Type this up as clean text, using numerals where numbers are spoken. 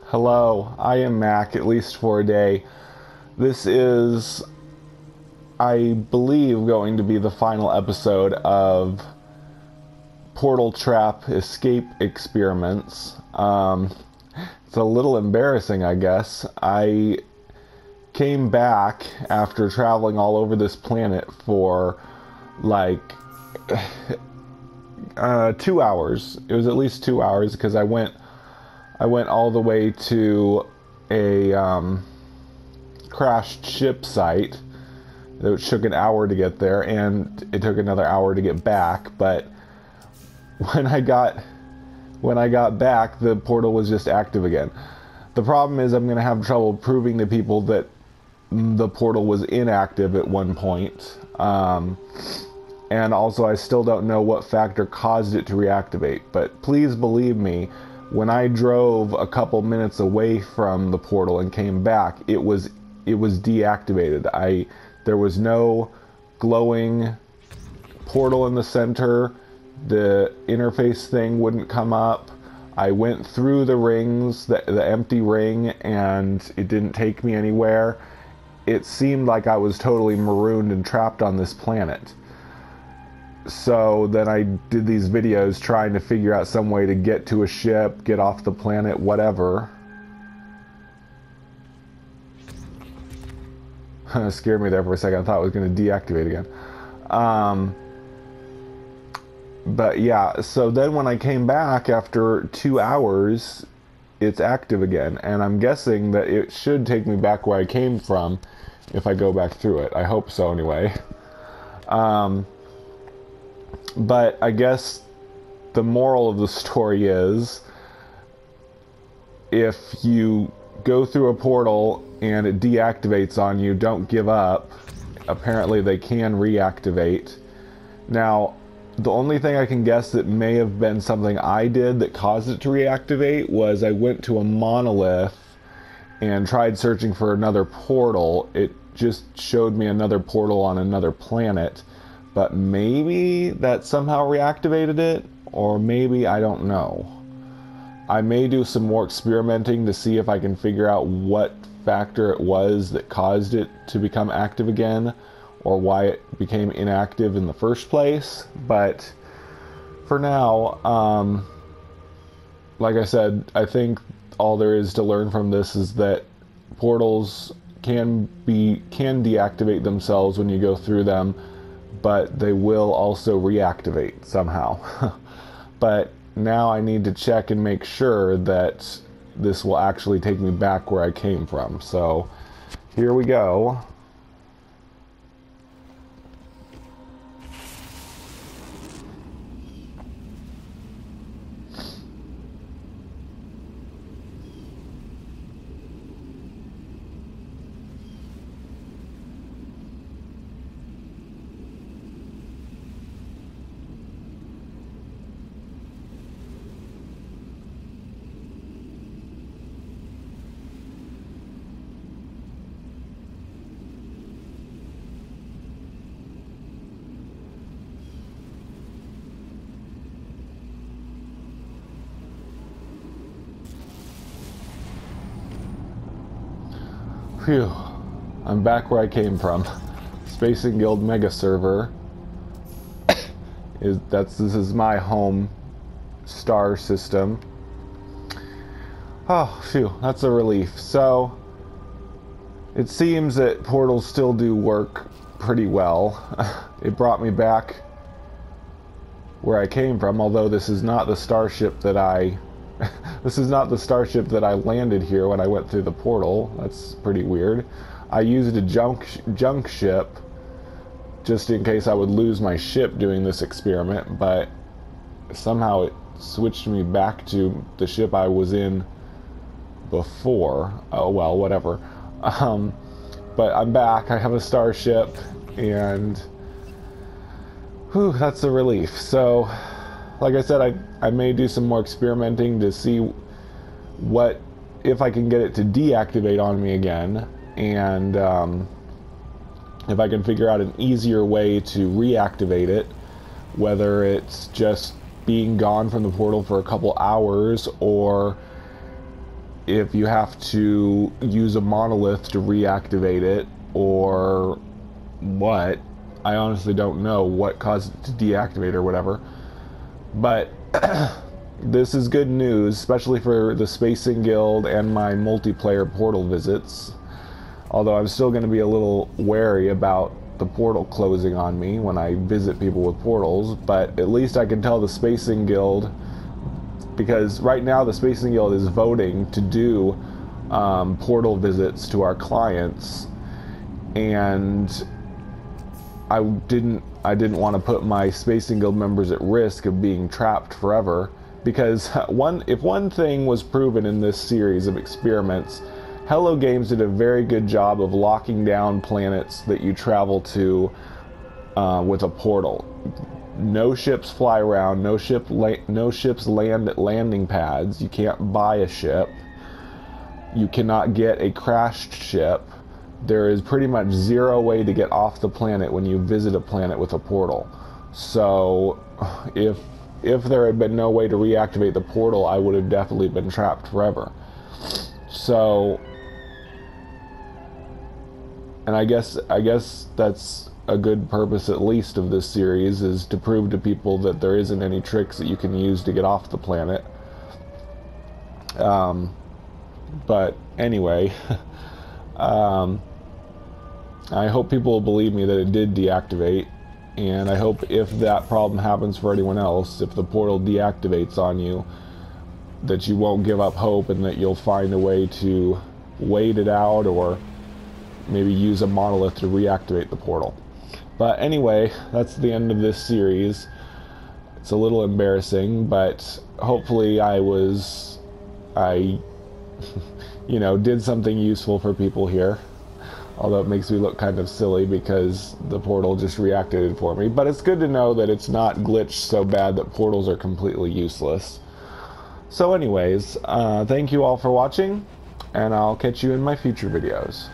Hello, I am Mac, at least for a day. This is, I believe, going to be the final episode of Portal Trap Escape Experiments. It's a little embarrassing, I guess. I came back after traveling all over this planet for like 2 hours. It was at least 2 hours because I went all the way to a crashed ship site. It took an hour to get there, and it took another hour to get back. But when I got back, the portal was just active again. The problem is I'm going to have trouble proving to people that the portal was inactive at one point. And also, I still don't know what factor caused it to reactivate. But please believe me, when I drove a couple minutes away from the portal and came back, it was deactivated. There was no glowing portal in the center. The interface thing wouldn't come up. I went through the rings, the empty ring, and it didn't take me anywhere. It seemed like I was totally marooned and trapped on this planet. So then I did these videos trying to figure out some way to get to a ship, get off the planet, whatever. It scared me there for a second. I thought it was going to deactivate again. But yeah, so then when I came back after 2 hours, it's active again. And I'm guessing that it should take me back where I came from if I go back through it. I hope so anyway. But I guess the moral of the story is, if you go through a portal and it deactivates on you, don't give up. Apparently they can reactivate. Now, the only thing I can guess that may have been something I did that caused it to reactivate was I went to a monolith and tried searching for another portal. It just showed me another portal on another planet. But maybe that somehow reactivated it, or maybe I don't know. I may do some more experimenting to see if I can figure out what factor it was that caused it to become active again, or why it became inactive in the first place. But for now, like I said, I think all there is to learn from this is that portals can deactivate themselves when you go through them, but they will also reactivate somehow. But now I need to check and make sure that this will actually take me back where I came from. So here we go. Phew, I'm back where I came from. Space and Guild Mega Server. This is my home star system. Oh, phew, that's a relief. So, it seems that portals still do work pretty well. It brought me back where I came from, although this is not the starship that I landed here when I went through the portal. That's pretty weird. I used a junk ship just in case I would lose my ship doing this experiment, but somehow it switched me back to the ship I was in before. Oh well, whatever. But I'm back. I have a starship, and whew, that's a relief. So, like I said, I may do some more experimenting to see if I can get it to deactivate on me again, and if I can figure out an easier way to reactivate it, whether it's just being gone from the portal for a couple hours, or if you have to use a monolith to reactivate it or what. I honestly don't know what caused it to deactivate or whatever. But this is good news, especially for the Spacing Guild and my multiplayer portal visits. Although I'm still going to be a little wary about the portal closing on me when I visit people with portals, but at least I can tell the Spacing Guild, because right now the Spacing Guild is voting to do portal visits to our clients, and I didn't want to put my Spacing Guild members at risk of being trapped forever, because if one thing was proven in this series of experiments, Hello Games did a very good job of locking down planets that you travel to with a portal. No ships fly around, no ships land at landing pads, you can't buy a ship, you cannot get a crashed ship. There is pretty much zero way to get off the planet when you visit a planet with a portal. So if there had been no way to reactivate the portal, I would have definitely been trapped forever. So, and I guess that's a good purpose at least of this series, is to prove to people that there isn't any tricks that you can use to get off the planet. But anyway, I hope people will believe me that it did deactivate, and I hope if that problem happens for anyone else, if the portal deactivates on you, that you won't give up hope and that you'll find a way to wait it out or maybe use a monolith to reactivate the portal. But anyway, that's the end of this series. It's a little embarrassing, but hopefully I you know, did something useful for people here. Although it makes me look kind of silly because the portal just reactivated for me. But it's good to know that it's not glitched so bad that portals are completely useless. So anyways, thank you all for watching, and I'll catch you in my future videos.